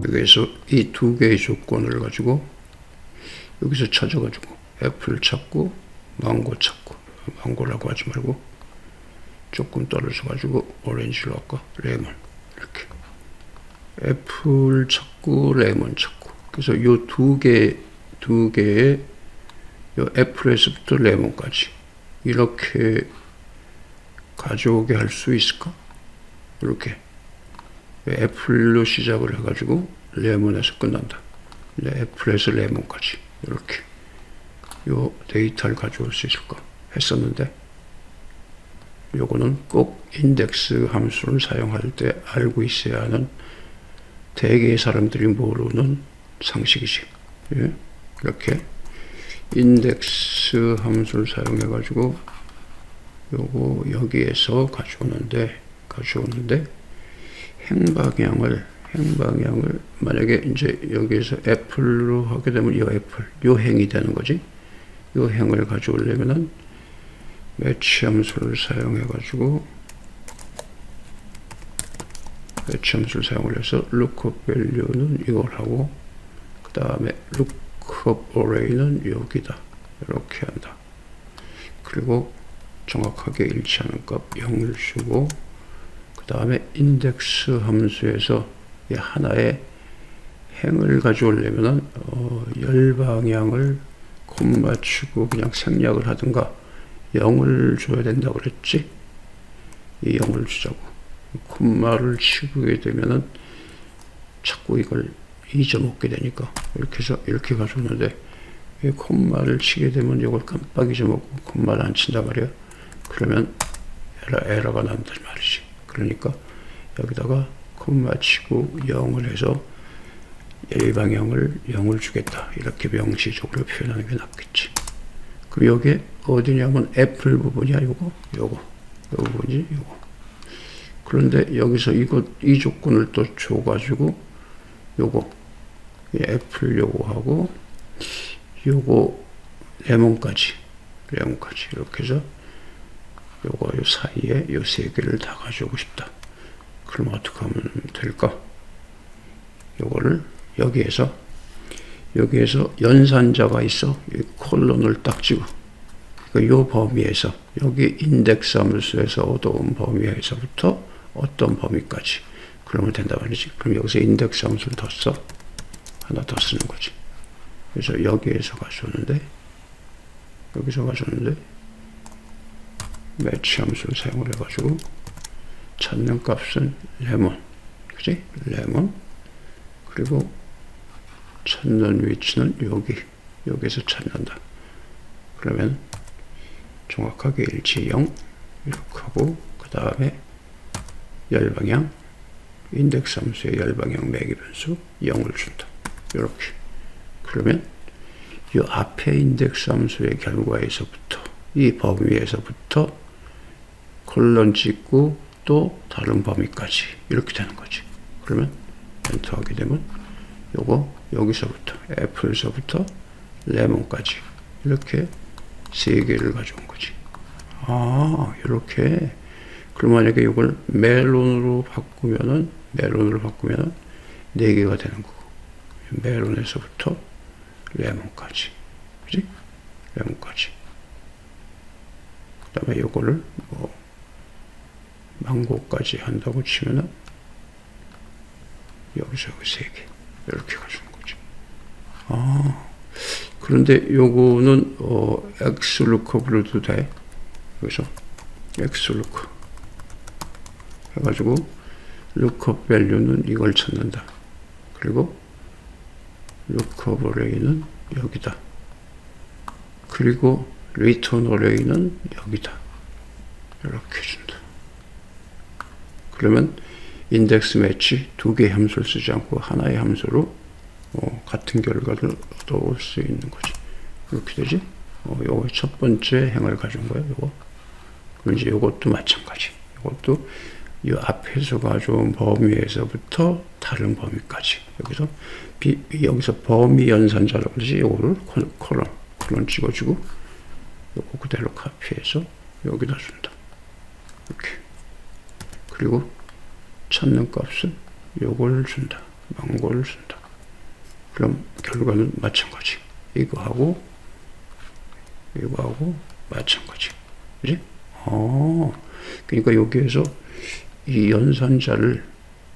여기에서 이 두 개의 조건을 가지고 여기서 찾아가지고 애플 찾고 망고 찾고, 망고라고 하지 말고 조금 떨어져 가지고 오렌지로 할까? 레몬. 이렇게 애플 찾고 레몬 찾고, 그래서 요 두 개의 요 애플에서부터 레몬까지 이렇게 가져오게 할 수 있을까? 이렇게 애플로 시작을 해가지고 레몬에서 끝난다. 애플에서 레몬까지 이렇게 요 데이터를 가져올 수 있을까 했었는데, 요거는 꼭 인덱스 함수를 사용할 때 알고 있어야 하는 대개의 사람들이 모르는 상식이지. 예? 이렇게 인덱스 함수를 사용해 가지고 요거 여기에서 가져오는데 행방향을 만약에 이제 여기에서 애플로 하게 되면 이 애플 요 행이 되는 거지. 요 행을 가져오려면은 매치 함수를 사용해 가지고 매치 함수를 사용을 해서 lookup value는 이걸 하고, 그 다음에 lookup array는 여기다 이렇게 한다. 그리고 정확하게 일치하는 값 0을 주고, 그 다음에 인덱스 함수에서 이 하나의 행을 가져오려면은 열방향을 콤마 치고 그냥 생략을 하든가 0을 줘야 된다고 그랬지. 이 0을 주자고. 콤마를 치게 되면은 자꾸 이걸 잊어먹게 되니까 이렇게 해서 이렇게 가져오는데, 이 콤마를 치게 되면 이걸 깜빡 잊어먹고 콤마를 안 친단 말이야. 그러면 에러가 난단 말이지. 그러니까 여기다가 콤마 치고 0을 해서 열방향을 0을 주겠다. 이렇게 명시적으로 표현하는 게 낫겠지. 그럼 여기에 어디냐면 애플 부분이야. 요 부분이 요거. 그런데 여기서 이 조건을 또 줘가지고 요거 애플 요거하고 요거 레몬까지 이렇게 해서 요거 요 사이에 요 세 개를 다 가져오고 싶다. 그럼 어떻게 하면 될까? 요거를 여기에서 연산자가 있어. 콜론을 딱 찍어. 요 범위에서 여기 인덱스 함수에서 얻어온 범위에서부터 어떤 범위까지 그러면 된다 말이지. 그럼 여기서 인덱스 함수를 더 써. 하나 더 쓰는 거지. 그래서 여기에서 가져오는데 매치 함수를 사용을 해가지고 찾는 값은 레몬, 그지? 레몬. 그리고 찾는 위치는 여기서 찾는다. 그러면 정확하게 일치 0 이렇게 하고, 그 다음에 열방향 인덱스 함수의 열방향 매개 변수 0을 준다. 이렇게. 그러면 이 앞에 인덱스 함수의 결과에서부터 이 범위에서부터 콜론 찍고 또 다른 범위까지 이렇게 되는 거지. 그러면 엔터 하게 되면 요거 여기서부터 애플에서부터 레몬까지 이렇게 세 개를 가져온 거지. 이렇게. 그럼 만약에 이걸 멜론으로 바꾸면은 네 개가 되는 거고, 멜론에서부터 레몬까지, 그지? 레몬까지. 그 다음에 요거를 망고까지 한다고 치면은 여기서 여기 세 개 이렇게 가주는 거지. 그런데 요거는 X 루크업으로도 돼. 그래서 X 루크 해가지고 루크업 밸류는 이걸 찾는다. 그리고 루크업 어레이는 여기다. 그리고 리턴 어레이는 여기다. 이렇게 준다. 그러면 인덱스 매치 두 개의 함수를 쓰지 않고 하나의 함수로 같은 결과를 얻어올 수 있는 거지. 이렇게 되지. 요거 첫 번째 행을 가져온 거예요. 요거. 그럼 이제 요것도 마찬가지. 요것도 이 앞에서 가져온 범위에서부터 다른 범위까지. 여기서 범위 연산자라고 그러지. 요거를 콜론 찍어주고 요거 그대로 카피해서 여기다 준다. 이렇게. 그리고 찾는 값은 요걸 준다. 망고를 쓴다. 그럼 결과는 마찬가지. 이거하고 마찬가지. 그지? 그러니까 여기에서 이 연산자를,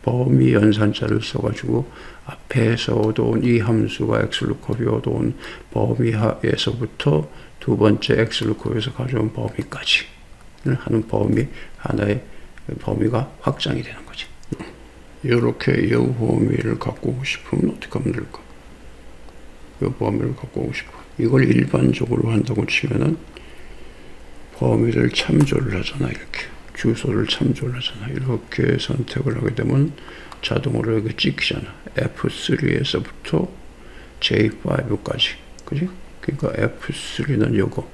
범위 연산자를 써가지고 앞에서 얻어온 이 함수가 x루컵이 얻어온 범위에서부터 두 번째 x루컵에서 가져온 범위까지 하는 범위, 하나의 범위가 확장이 되는 거지. 이렇게 이 범위를 갖고 오고 싶으면 어떻게 하면 될까? 이 범위를 갖고 오고 싶어. 이걸 일반적으로 한다고 치면은 범위를 참조를 하잖아. 이렇게 주소를 참조를 하잖아. 이렇게 선택을 하게 되면 자동으로 여기 찍히잖아. F3에서부터 J5까지. 그지? 그러니까 F3는 요거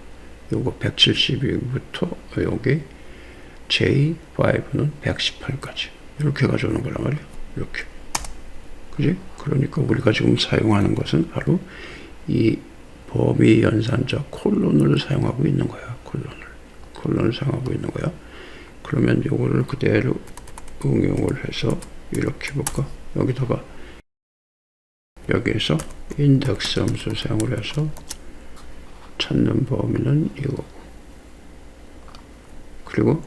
172부터 여기 J5는 118까지. 이렇게 가져오는 거란 말이야. 이렇게. 그지? 그러니까 우리가 지금 사용하는 것은 바로 이 범위 연산자 콜론을 사용하고 있는 거야. 콜론을 사용하고 있는 거야. 그러면 요거를 그대로 응용을 해서 이렇게 볼까? 여기다가 여기에서 인덱스 함수 사용을 해서 찾는 범위는 이거고, 그리고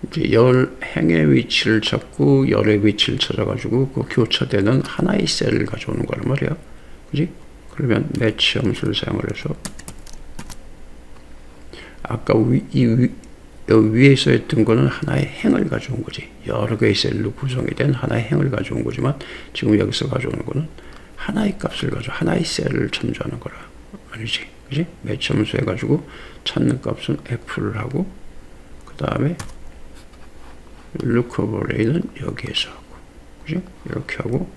이제 열 행의 위치를 찾고 열의 위치를 찾아가지고 그 교차되는 하나의 셀을 가져오는 거란 말이야. 그지? 그러면 매치 함수를 사용을 해서 아까 위에서 했던 거는 하나의 행을 가져온 거지. 여러 개의 셀로 구성이 된 하나의 행을 가져온 거지만 지금 여기서 가져오는 거는 하나의 값을 가지고 하나의 셀을 참조하는 거라 말이지. 그지? 매치 함수 해가지고 찾는 값은 F를 하고, 그 다음에 루커버레이는 여기에서 하고, 그지? 이렇게 하고,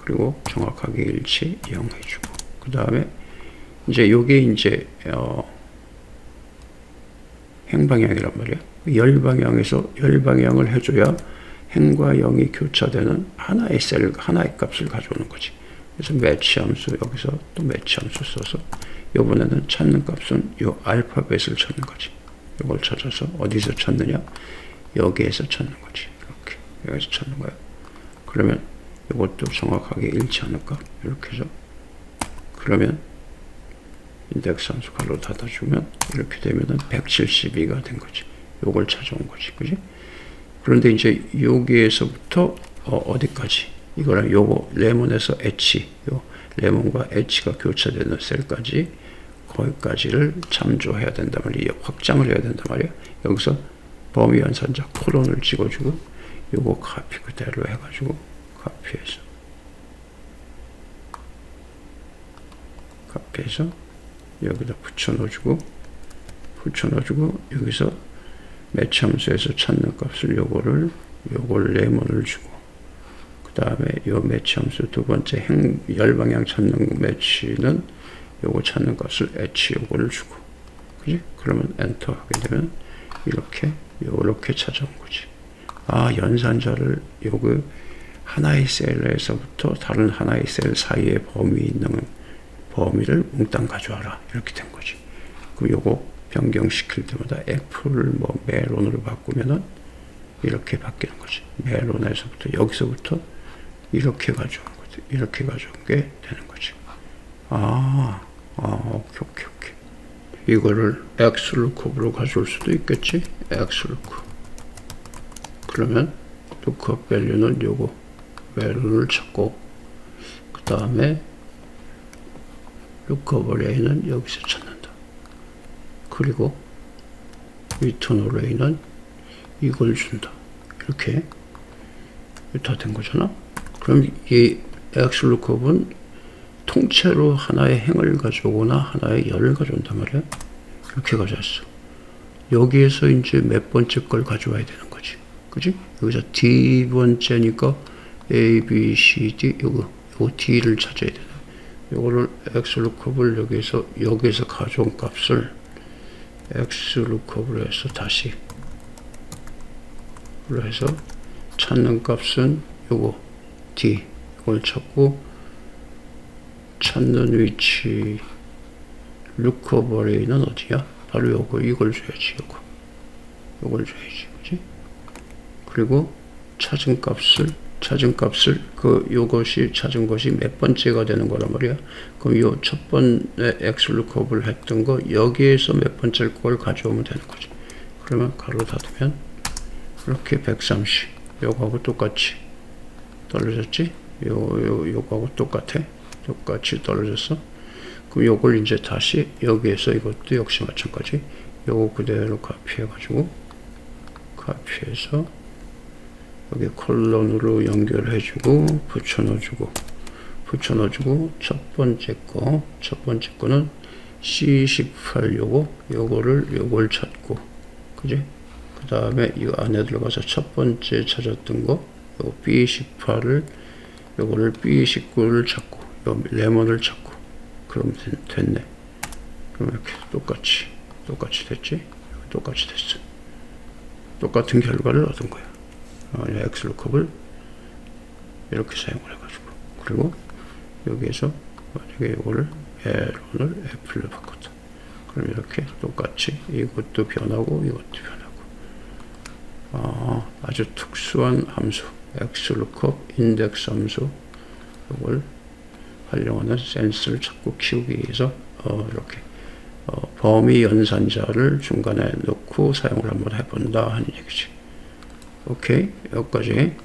그리고 정확하게 일치 0 해주고, 그 다음에 이제 요게 이제 행방향이란 말이야. 열방향에서 열방향을 해줘야 행과 0이 교차되는 하나의 셀, 하나의 값을 가져오는 거지. 그래서 매치 함수, 여기서 또 매치 함수 써서 이번에는 찾는 값은 요 알파벳을 찾는 거지. 이걸 찾아서 어디서 찾느냐? 여기에서 찾는 거지. 이렇게 여기서 찾는 거야. 그러면 이것도 정확하게 일치하는가? 이렇게 해서 그러면 인덱스 함수 가로 닫아주면 이렇게 되면은 172가 된 거지. 요걸 찾아온 거지. 그지? 그런데 이제 여기에서부터 어디까지? 이거랑 요거 레몬에서 H, 요 레몬과 H가 교차되는 셀까지 거기까지를 참조해야 된단 말이야. 확장을 해야 된단 말이야. 여기서 범위 연산자 콜론을 찍어주고 요거 카피 그대로 해가지고 카피해서 여기다 붙여넣어주고 여기서 매치 함수에서 찾는 값을 요걸 레몬을 주고, 그 다음에 요 매치 함수 두 번째 열방향 찾는 매치는 요거 찾는 값을 H 요거를 주고, 그지? 그러면 엔터 하게 되면 요렇게 찾아온 거지. 연산자를 요거 하나의 셀에서부터 다른 하나의 셀 사이에 범위를 몽땅 가져와라. 이렇게 된 거지. 그럼 요거 변경시킬 때마다 F를 멜론으로 바꾸면은 이렇게 바뀌는 거지. 멜론에서부터 여기서부터 이렇게 가져온 거지. 이렇게 가져온 게 되는 거지. 오케이. 이거를 X루컵으로 가져올 수도 있겠지. X루컵. 그러면 루컵 밸류는 요거 밸류를 찾고, 그 다음에 루컵 어레이는 여기서 찾는다. 그리고 리턴 어레이는 이걸 준다. 이렇게 다 된 거잖아. 그럼 이 X루컵은 통째로 하나의 행을 가져오거나 하나의 열을 가져온단 말이야. 이렇게 가져왔어. 여기에서 이제 몇 번째 걸 가져와야 되는 거지. 그지? 여기서 D 번째니까 A, B, C, D, 요거 D를 찾아야 되는. 요거를 X루컵을 여기에서 가져온 값을 X루컵으로 해서 다시 해서 찾는 값은 요거 D, 이걸 찾고 찾는 위치 루컵 어레이는 어디야? 바로 이걸 줘야지. 요걸 줘야지. 그지? 그리고 찾은 값을 요것이 찾은 것이 몇 번째가 되는 거란 말이야. 그럼 요 첫 번째 엑슬루컵을 했던 거 여기에서 몇 번째 걸 가져오면 되는 거지. 그러면 가로 닫으면 이렇게 130 요거하고 똑같이 떨어졌지. 요거하고 똑같이 떨어졌어. 그럼 요걸 이제 다시 여기에서 이것도 역시 마찬가지 요거 그대로 카피해가지고 카피해서 여기 콜론으로 연결해주고 붙여넣어주고 첫 번째 거는 C18 요걸 찾고 그지? 그 다음에 이 안에 들어가서 첫 번째 찾았던 거 요 B18을 요거를 B19를 찾고 요 레몬을 찾고 그럼 됐네. 그럼 이렇게 똑같이 됐지? 똑같이 됐어. 똑같은 결과를 얻은 거야. 엑슬루컵을 이렇게 사용을 해가지고 그리고 여기에서 만약에 이거를 L1을 F로 바꿨다. 그럼 이렇게 똑같이 이것도 변하고 이것도 변하고 아주 특수한 함수 엑슬루컵 인덱스 함수 이걸 활용하는 센스를 자꾸 키우기 위해서 이렇게 범위 연산자를 중간에 넣고 사용을 한번 해본다 하는 얘기지. 오케이, 여기까지.